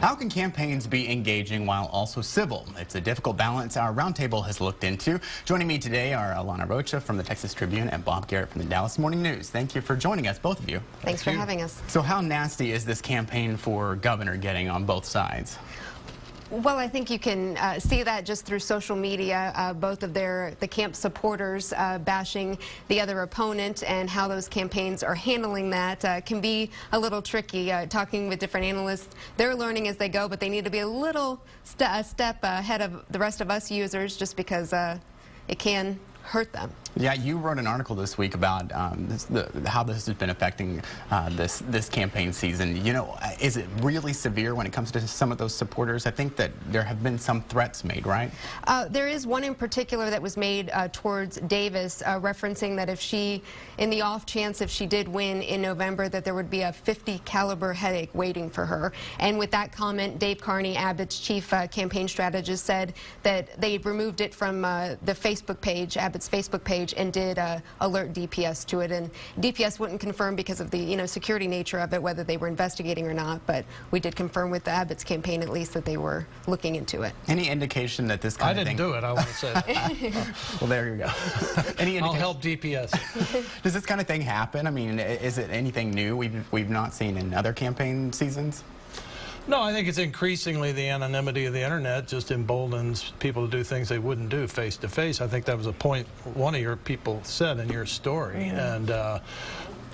How can campaigns be engaging while also civil? It's a difficult balance our roundtable has looked into. Joining me today are Alana Rocha from the Texas Tribune and Bob Garrett from the Dallas Morning News. Thank you for joining us, both of you. Thanks for having us. So how nasty is this campaign for governor getting on both sides? Well, I think you can see that just through social media, both of the camp supporters bashing the other opponent, and how those campaigns are handling that can be a little tricky. Talking with different analysts, they're learning as they go, but they need to be a little step ahead of the rest of us users, just because it can hurt them. Yeah, you wrote an article this week about how this has been affecting this campaign season. You know, is it really severe when it comes to some of those supporters? I think that there have been some threats made, right? There is one in particular that was made towards Davis, referencing that if she, in the off chance if she did win in November, that there would be a 50 caliber headache waiting for her. And with that comment, Dave Carney, Abbott's chief campaign strategist, said that they removed it from the Facebook page, Abbott's Facebook page, and did alert DPS to it, and DPS wouldn't confirm because of the security nature of it whether they were investigating or not, but we did confirm with the Abbott's campaign at least that they were looking into it. Any indication that this kind of thing... I didn't do it, I want to say that. Well, there you go. I'll help DPS. Does this kind of thing happen? I mean, is it anything new we've not seen in other campaign seasons? No, I think it's increasingly the anonymity of the internet just emboldens people to do things they wouldn't do face to face. I think that was a point one of your people said in your story. And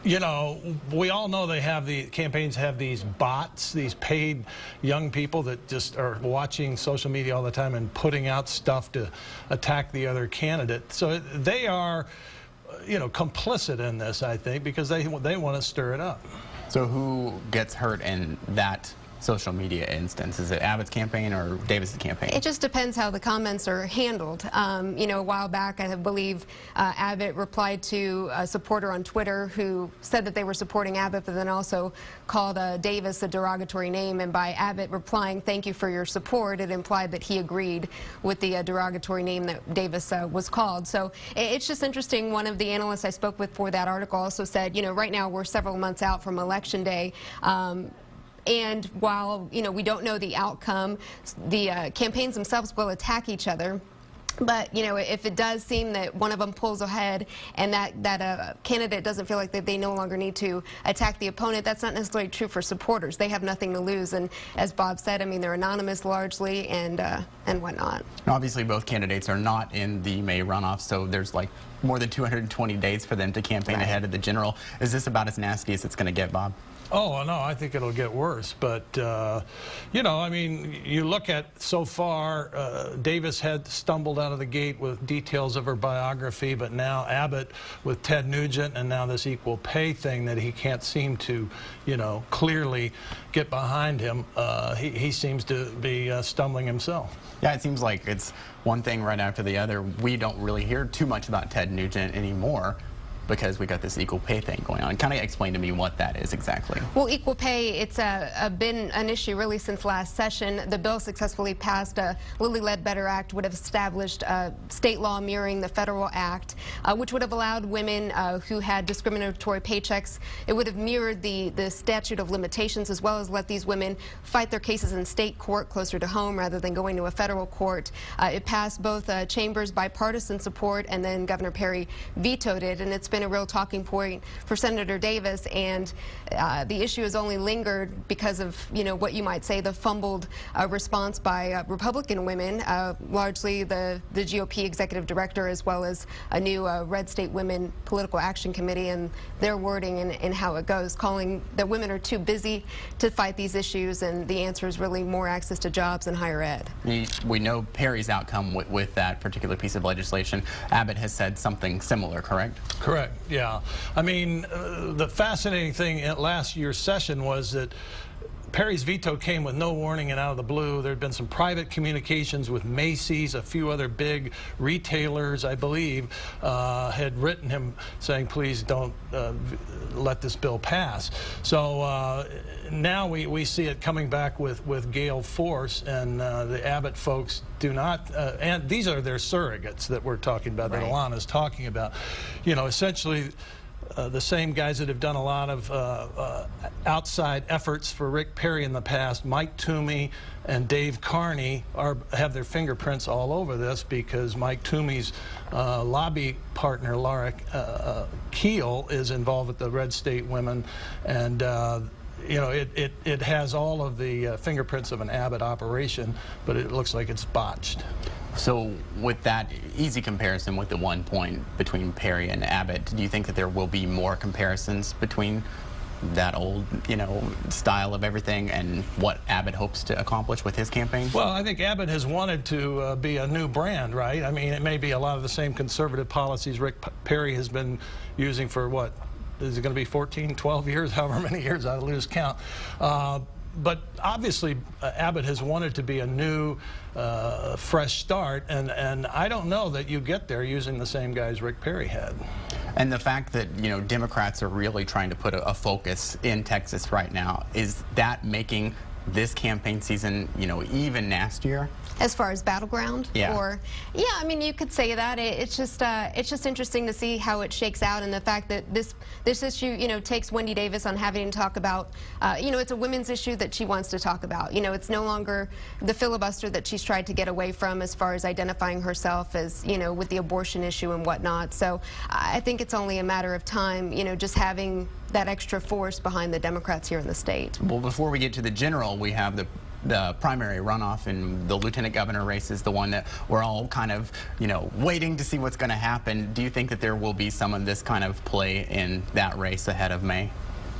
you know, we all know the campaigns have these bots, these paid young people that just are watching social media all the time and putting out stuff to attack the other candidate. So they are, complicit in this, I think, because they want to stir it up. So who gets hurt in that social media instance? Is it Abbott's campaign or Davis's campaign? It just depends how the comments are handled. A while back, I believe Abbott replied to a supporter on Twitter who said that they were supporting Abbott, but then also called Davis a derogatory name. And by Abbott replying, "Thank you for your support," it implied that he agreed with the derogatory name that Davis was called. So it's just interesting. One of the analysts I spoke with for that article also said, right now we're several months out from Election Day. And while, we don't know the outcome, the campaigns themselves will attack each other. But, if it does seem that one of them pulls ahead and that candidate doesn't feel like that they no longer need to attack the opponent, that's not necessarily true for supporters. They have nothing to lose. And as Bob said, I mean, they're anonymous largely and whatnot. Obviously, both candidates are not in the May runoff, so there's like more than 220 days for them to campaign ahead of the general. Is this about as nasty as it's going to get, Bob? Oh, no, I think it'll get worse. But, I mean, you look at so far, Davis had stumbled out of the gate with details of her biography, but now Abbott with Ted Nugent and now this equal pay thing that he can't seem to, clearly get behind him, he seems to be stumbling himself. Yeah, it seems like it's one thing right after the other. We don't really hear too much about Ted Nugent anymore, because we got this equal pay thing going on. Kind of explain to me what that is exactly. Well, equal pay, it's been an issue really since last session. The bill successfully passed. Lilly Ledbetter Act would have established state law mirroring the federal act, which would have allowed women who had discriminatory paychecks. It would have mirrored the statute of limitations, as well as let these women fight their cases in state court closer to home rather than going to a federal court. It passed both chambers' bipartisan support, and then Governor Perry vetoed it, and it's been a real talking point for Senator Davis, and the issue has only lingered because of what you might say the fumbled response by Republican women, largely the GOP executive director, as well as a new Red State Women Political Action Committee, and their wording and how it goes, calling that women are too busy to fight these issues, and the answer is really more access to jobs and higher ed. We know Perry's outcome with that particular piece of legislation. Abbott has said something similar, correct? Correct. Yeah. I mean, the fascinating thing at last year's session was that Perry's veto came with no warning and out of the blue. There had been some private communications with Macy's, a few other big retailers, I believe, had written him saying, please don't let this bill pass. So now we see it coming back with gale force, and the Abbott folks do not, and these are their surrogates that we're talking about, that Alana's talking about. Essentially, the same guys that have done a lot of outside efforts for Rick Perry in the past, Mike Toomey and Dave Carney, have their fingerprints all over this, because Mike Toomey's lobby partner, Laura Keel, is involved with the Red State Women, and you know, it has all of the fingerprints of an Abbott operation, but it looks like it's botched. So with that easy comparison with the 1 point between Perry and Abbott, do you think that there will be more comparisons between that old, you know, style of everything and what Abbott hopes to accomplish with his campaign? Well, I think Abbott has wanted to be a new brand, right? I mean, it may be a lot of the same conservative policies Rick Perry has been using for, what, is it going to be 14, 12 years, however many years, I lose count. But obviously, Abbott has wanted to be a new, fresh start, and I don't know that you get there using the same guys Rick Perry had. And the fact that, you know, Democrats are really trying to put a focus in Texas right now, is that making this campaign season, you know, even nastier? As far as Battleground? Yeah. Or, yeah, I mean, you could say that. It's just interesting to see how it shakes out, and the fact that this issue, you know, takes Wendy Davis on having to talk about, you know, it's a women's issue that she wants to talk about. You know, it's no longer the filibuster that she's tried to get away from as far as identifying herself as, you know, with the abortion issue and whatnot. So I think it's only a matter of time, you know, just having that extra force behind the Democrats here in the state. Well, before we get to the general, we have the primary runoff in the lieutenant governor race, is the one that we're all kind of, you know, waiting to see what's going to happen. Do you think that there will be some of this kind of play in that race ahead of May?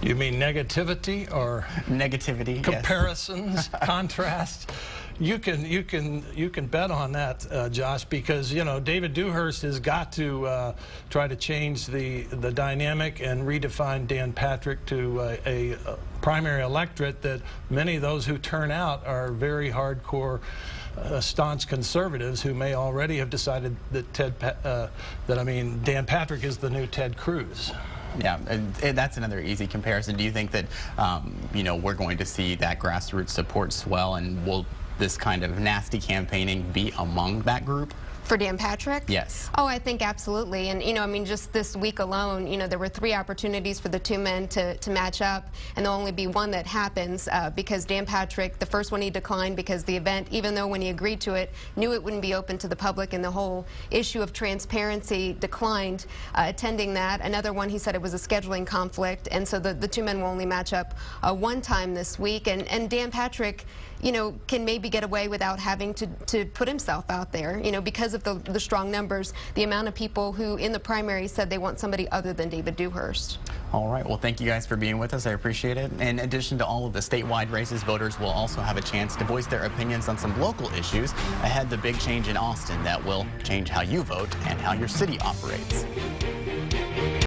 You mean negativity or negativity? Comparisons, yes. Contrast? You can bet on that, Josh, because, you know, David Dewhurst has got to try to change the dynamic and redefine Dan Patrick to a primary electorate that many of those who turn out are very hardcore, staunch conservatives who may already have decided that Dan Patrick is the new Ted Cruz. Yeah, and that's another easy comparison. Do you think that, you know, we're going to see that grassroots support swell, and will this kind of nasty campaigning be among that group? For Dan Patrick? Yes. Oh, I think absolutely. And, you know, I mean, just this week alone, you know, there were 3 opportunities for the 2 men to match up, and there'll only be one that happens because Dan Patrick, the first one he declined because the event, even though when he agreed to it, knew it wouldn't be open to the public, and the whole issue of transparency, declined attending that. Another one, he said it was a scheduling conflict, and so the 2 men will only match up one time this week. And Dan Patrick, you know, can maybe get away without having to put himself out there, you know, because of the strong numbers, the amount of people who in the primary said they want somebody other than David Dewhurst. All right, well, thank you guys for being with us. I appreciate it. In addition to all of the statewide races, voters will also have a chance to voice their opinions on some local issues ahead of the big change in Austin that will change how you vote and how your city operates.